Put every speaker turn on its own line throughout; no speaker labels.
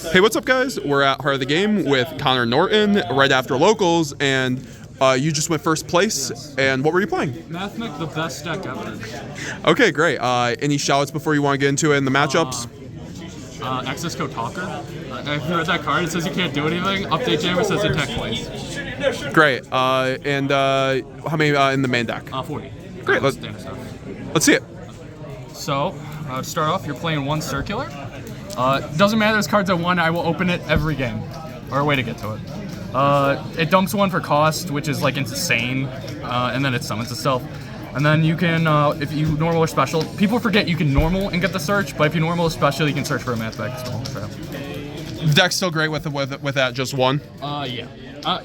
Hey, what's up, guys? We're at Heart of the Game with Connor Norton right after locals, and you just went first place. And what were you playing?
Mathmech, the best deck ever.
Okay, great. Any shoutouts before you want to get into it in the matchups?
Access code Talker. I've heard that card. It says you can't do anything. Update Jammer says attack twice.
Great. And how many in the main deck?
40.
Great. Let's see it.
So, to start off, you're playing one circular. Doesn't matter, this card's at 1, I will open it every game. Or a way to get to it. It dumps 1 for cost, which is like insane, and then it summons itself. And then you can, if you normal or special, people forget you can normal and get the search, but if you normal or special, you can search for a Mathmech spell.
The deck's still great with that just 1?
Yeah.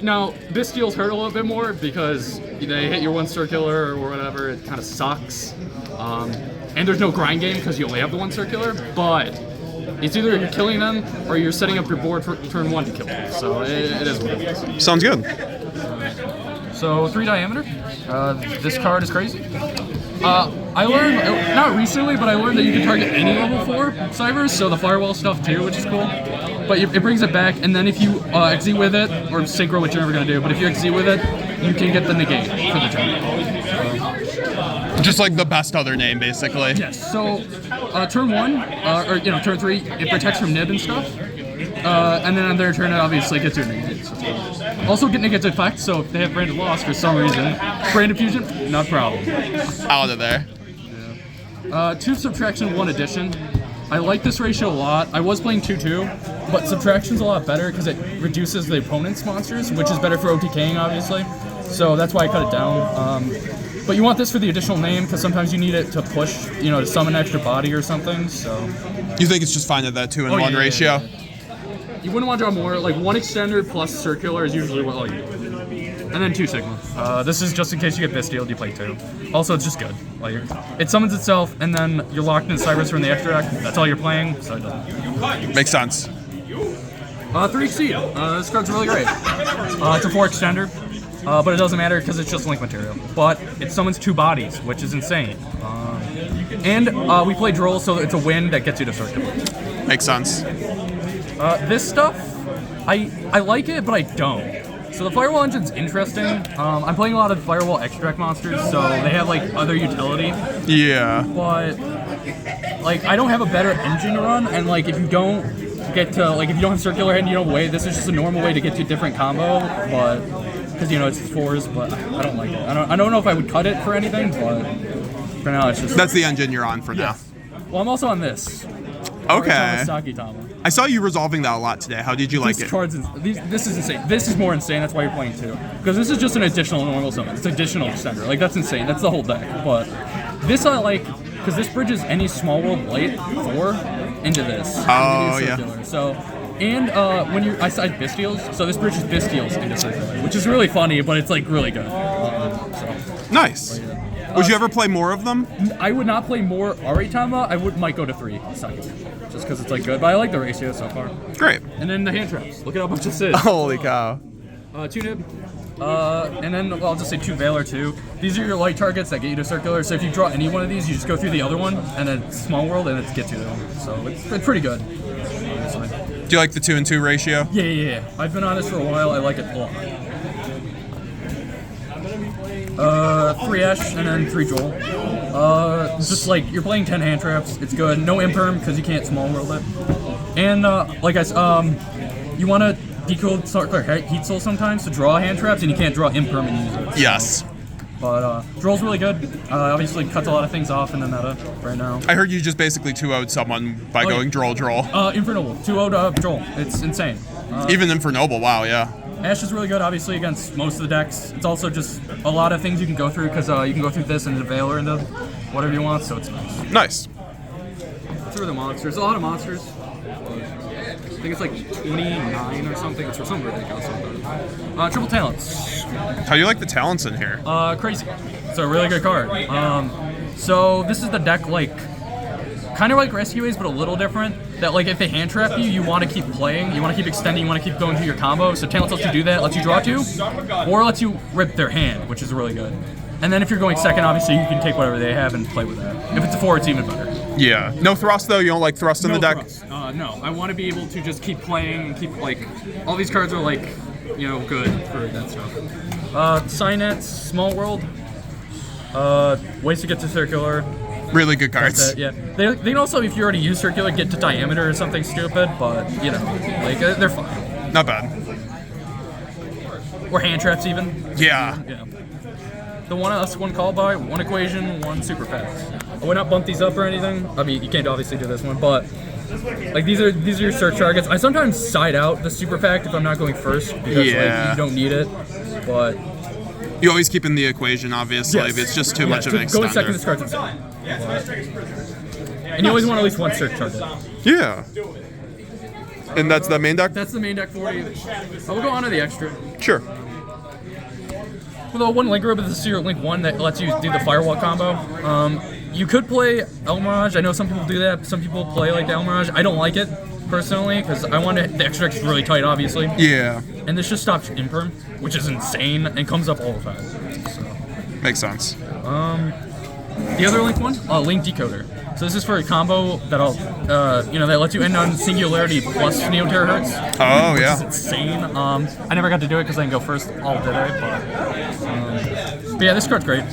Now, this deals hurt a little bit more because they hit your 1 circular or whatever, it kind of sucks. And there's no grind game because you only have the 1 circular, but it's either you're killing them or you're setting up your board for turn 1 to kill them. So it is what it is.
Sounds good.
So 3 diameter. This card is crazy. I learned, not recently, but I learned that you can target any level 4 cybers, so the firewall stuff too, which is cool. But it brings it back, and then if you XZ with it, or synchro, which you're never going to do, but if you XZ with it, you can get the negate for the turn.
Just like the best other name, basically.
Yes, so turn 1, or turn 3, it protects from nib and stuff. And then on their turn, it obviously gets your negate. Also get negate's effect, so if they have branded loss for some reason, branded fusion, not a problem.
Out of there.
Yeah. 2 subtraction, 1 addition. I like this ratio a lot. I was playing 2-2, but subtraction's a lot better because it reduces the opponent's monsters, which is better for OTKing, obviously. So that's why I cut it down. But you want this for the additional name because sometimes you need it to push, to summon an extra body or something. So.
You think it's just fine at that 2-in-1 ratio?
Yeah. You wouldn't want to draw more. Like 1 extender plus circular is usually what all you do. And then 2 Sigma. This is just in case you get Bestialed, you play 2. Also, it's just good. Like it summons itself, and then you're locked in Cybers from the extra deck. That's all you're playing, so it doesn't.
Makes sense.
3 Exceed. This card's really great. It's a 4 extender, but it doesn't matter because it's just link material. But it summons 2 bodies, which is insane. And we play Droll, so it's a win that gets you to circular.
Makes sense.
This stuff, I like it, but I don't. So the Firewall Engine's interesting. I'm playing a lot of Firewall extract monsters, so they have like other utility.
Yeah.
But like I don't have a better engine to run, and like if you don't get to if you don't have circular hand, you don't way. This is just a normal way to get to a different combo, but because it's 4s, but I don't like it. I don't know if I would cut it for anything, but for now it's just.
That's the engine you're on for now.
Well, I'm also on this.
Okay.
Sakitama.
I saw you resolving that a lot today. How did you like it?
This is insane. This is more insane. That's why you're playing 2. Because this is just an additional normal summon. It's additional extender. Like, that's insane. That's the whole deck. But this I like because this bridges any small world light 4 into this.
Oh, yeah.
So, and I said Bestials, so this bridges Bestials into circular, which is really funny, but it's like really good.
Nice. Would you ever play more of them?
I would not play more Aritama. I might go to 3 second, just because it's like good. But I like the ratio so far.
Great.
And then the hand traps. Look at how much this is.
Holy cow.
2 nib. And then I'll just say 2 Valor too. These are your light targets that get you to circular. So if you draw any one of these, you just go through the other one, and then small world, and it gets you there. So it's pretty good.
Do you like the 2-in-2 ratio?
Yeah. I've been on this for a while. I like it a lot. 3 Ash and then 3 Joel. Just like you're playing 10 hand traps. It's good. No imperm because you can't small world it. And you want to decode circular heat soul sometimes to draw hand traps, and you can't draw imperm and use it.
Yes.
But Droll's really good. Obviously cuts a lot of things off in the meta right now.
I heard you just basically 2-0'd someone by going Droll.
Infernoble. 2-0'd Droll. It's insane.
Even Infernoble, wow, yeah.
Ash is really good, obviously, against most of the decks. It's also just a lot of things you can go through, because you can go through this and the Valor into whatever you want, so it's nice.
Nice.
Through the monsters. A lot of monsters. I think it's like 29 or something. It's for some ridiculous something. Triple Talents.
How do you like the talents in here?
Crazy. It's a really good card. So this is the deck, kind of like Rescue Ace, but a little different. That if they hand trap you, you want to keep playing, you want to keep extending, you want to keep going through your combo. So Talents lets you do that, lets you draw 2, or lets you rip their hand, which is really good. And then if you're going second, obviously you can take whatever they have and play with that. If it's a 4, it's even better.
Yeah. No thrust though. You don't like thrust in the deck.
Thrust. No, I want to be able to just keep playing and keep like all these cards are like good for that stuff. Synets, Small World. Ways to get to Circular.
Really good cards.
Yeah. They can also, if you already use Circular, get to Diameter or something stupid, but like they're fine.
Not bad.
Or Hand Traps even.
Yeah.
Yeah. The one call by, one equation, one super pack. I would not bump these up or anything. I mean, you can't obviously do this one, but like these are your search targets. I sometimes side out the super pack if I'm not going first because like, you don't need it, but
you always keep in the equation, obviously.
yes.
If it's just too much of an extender.
Going second, this card's insane. And you always want at least one search target.
Yeah. And that's the main deck?
That's the main deck for you. We'll go on to the extra.
Sure.
With one Link Robe, this is your Link 1 that lets you do the Firewall combo. You could play El Mirage. I know some people do that. Some people play like the El Mirage. I don't like it, personally, because I want the extra deck's really tight, obviously.
Yeah.
And this just stops Imperm, which is insane, and comes up all the time. So.
Makes sense.
The other Link one? Link Decoder. So this is for a combo that'll, that lets you end on Singularity plus Neo Terahertz.
Oh,
which
yeah.
is insane. I never got to do it because I didn't go first all day, but yeah, this card's great.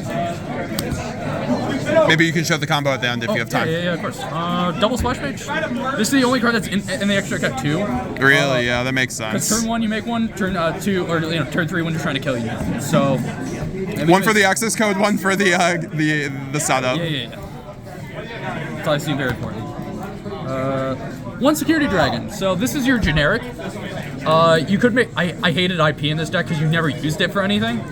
Maybe you can show the combo at the end if you have time.
Yeah, of course. Double Splash Page. This is the only card that's in the extra deck 2.
Really? Yeah, that makes
Because
sense.
turn 1 you make one, turn 2, or turn 3 when you're trying to kill you. So.
One for the access code, one for the setup.
Yeah. It's obviously very important. One Security Dragon. So this is your generic. You could make. I hated IP in this deck because you never used it for anything.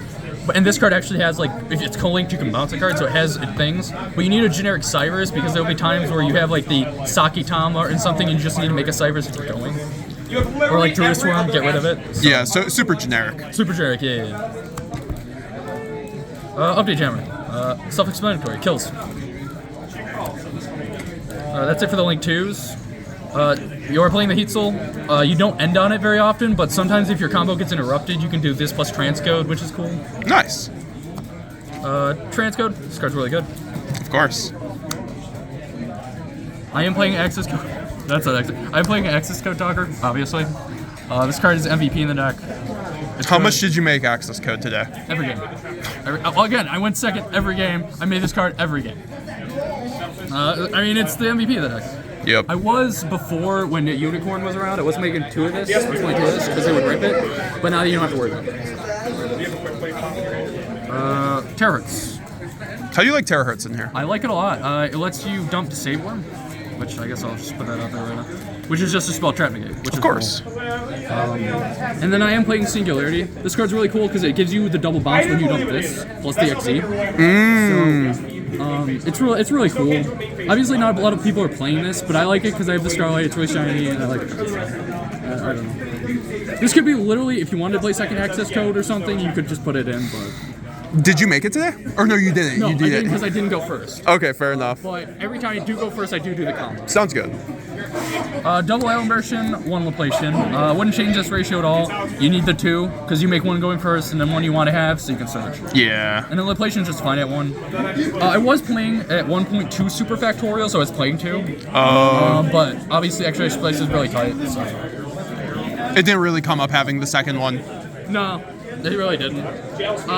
And this card actually has, like, if it's co-linked, you can bounce a card, so it has things. But you need a generic Cyrus because there'll be times where you have, like, the Sakitama or something and you just need to make a Cyrus to keep going. Or, like, Druid Swarm, get rid of it. So.
Yeah, so super generic.
Super generic, yeah. Update Jammer. Self-explanatory. Kills. That's it for the Link 2s. You are playing the Heat Soul. You don't end on it very often, but sometimes if your combo gets interrupted, you can do this plus Transcode, which is cool.
Nice.
Transcode. This card's really good.
Of course.
I am playing Access Code. I'm playing Access Code Talker, obviously. This card is MVP in the deck.
How much did you make access code today?
Every game. Again, I went second every game. I made this card every game. It's the MVP of the deck.
Yep.
I was before when Unicorn was around. I was making 2 of this. I was playing 2 of this because they would rip it. But now you don't have to worry about it. Terahertz.
How do you like terahertz in here?
I like it a lot. It lets you dump Disabler, which I guess I'll just put that out there right now. Which is just a spell trap negate. Which
Of course.
Cool. And then I am playing Singularity. This card's really cool because it gives you the double bounce when you dump this, plus the XZ. So, it's really cool. Obviously, not a lot of people are playing this, but I like it because I have the Starlight. It's really shiny, and I like it. I don't know. This could be literally, if you wanted to play second access code or something, you could just put it in. But
did you make it today? Or no, you didn't.
no,
you did
I didn't because I didn't go first.
Okay, fair enough.
But every time I do go first, I do the combo.
Sounds good.
Double Island version, one Laplation. Wouldn't change this ratio at all. You need the 2 because you make one going first and then one you want to have, so you can search.
Yeah.
And then Laplation's just fine at 1. I was playing at 1.2 Super Factorial, so I was playing 2. But obviously, extra place is really tight. So.
It didn't really come up having the second one.
No, it really didn't.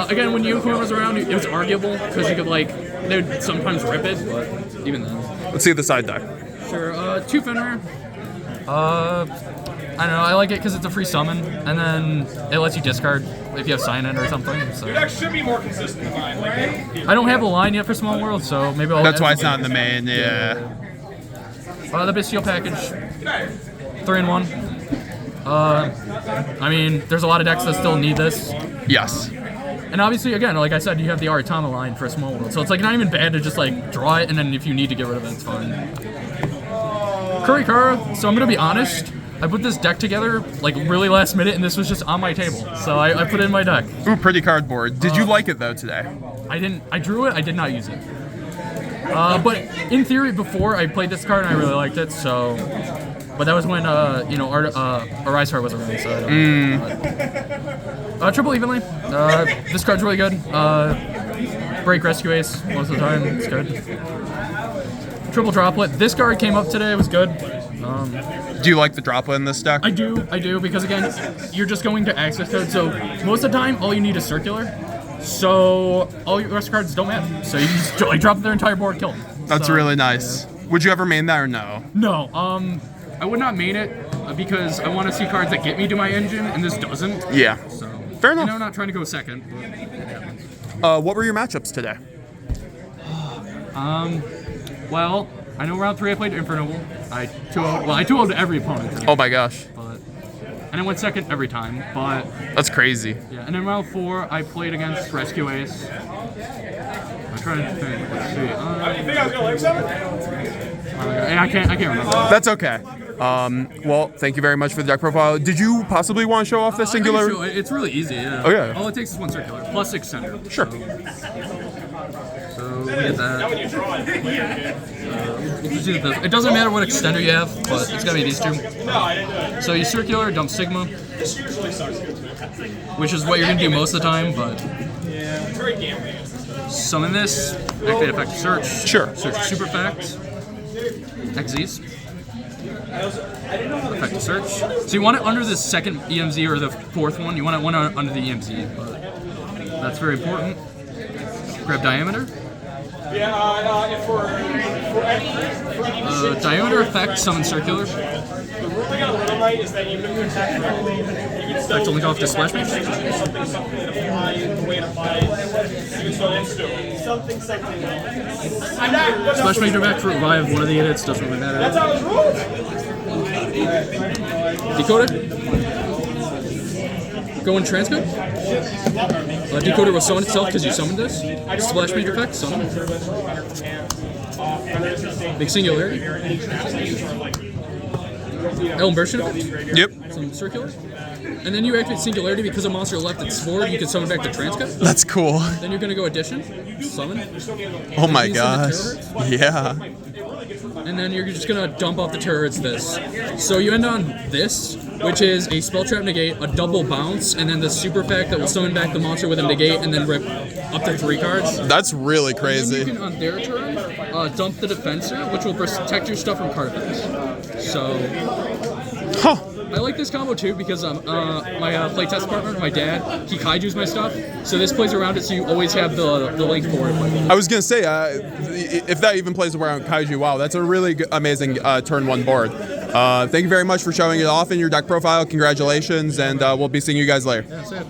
Again, when Unicorn was around, it was arguable because you could they would sometimes rip it, but even then.
Let's see the side deck.
Sure. 2 Fenrir. I don't know. I like it because it's a free summon, and then it lets you discard if you have sign in or something. So.
Your deck should be more consistent than mine.
I don't have a line yet for Small World, so maybe I'll.
That's why it's not in the main. Yeah.
The Bestial package. 3-in-1. There's a lot of decks that still need this.
Yes.
And obviously, again, like I said, you have the Aratama line for a Small World, so it's not even bad to just draw it, and then if you need to get rid of it, it's fine. Kurikara. So I'm gonna be honest. I put this deck together really last minute, and this was just on my table, so I put it in my deck.
Ooh, pretty cardboard. Did you like it though today?
I didn't. I drew it. I did not use it. But in theory, before I played this card, and I really liked it. So. But that was when, Arise Heart was around, so I don't Triple Evenly. This card's really good. Break Rescue Ace most of the time. It's good. triple droplet. This card came up today. It was good.
Do you like the droplet in this deck?
I do, because again, you're just going to access code, so most of the time, all you need is circular, so all your rest cards don't matter. So you just like, drop their entire board, kill them.
That's really nice. Would you ever main that or no?
No, I would not main it because I want to see cards that get me to my engine, and this doesn't.
Yeah.
So,
fair enough.
I know I'm not trying to go second.
What were your matchups today?
Well, I know round 3 I played Inferno. I 2-0'd every opponent today.
Oh my gosh.
And I went second every time, but...
That's crazy.
Yeah, and then round 4, I played against Rescue Ace. I'm trying to think. Let's see.
You think I was gonna like something?
I can't remember.
That's okay. Well, thank you very much for the deck profile. Did you possibly want to show off the singular?
It's really easy, yeah.
Oh, yeah.
All it takes is one circular, plus extender.
Sure.
So we get that. It doesn't matter what extender you have, but it's gotta be these two. So you circular, dump Sigma, which is what you're gonna do most of the time, but summon this, activate effective search.
Sure.
Search super effect. Xyz. Effective search. So you want it under the second EMZ or the fourth one. You want it under the EMZ, but that's very important. Grab diameter. Diameter effect, summon circular. Effect only go off to Splash Mage. Splash Mage back for revive one of the edits, doesn't really matter. Decoder. Go in transcode. Decoder will summon itself because you summoned this. Splash Mage effect, summon. Big singularity. Elm Burst effect.
Yep.
Some circular. And then you activate singularity because a monster left its board, you can summon back the transcode.
That's cool.
Then you're gonna go addition, summon.
Oh my gosh. Yeah.
And then you're just gonna dump off the turrets this. So you end on this, which is a spell trap negate, a double bounce, and then the super effect that will summon back the monster with a negate and then rip up to 3 cards.
That's really
And
crazy.
then you can, on their turn, dump the defensor, which will protect your stuff from card effects. So,
Huh.
I like this combo too because my playtest partner, my dad, he kaijus my stuff. So this plays around it, so you always have the link for it.
I was gonna say, if that even plays around Kaiju, wow, that's a really amazing turn 1 board. Thank you very much for showing it off in your deck profile. Congratulations, and we'll be seeing you guys later.
Yeah,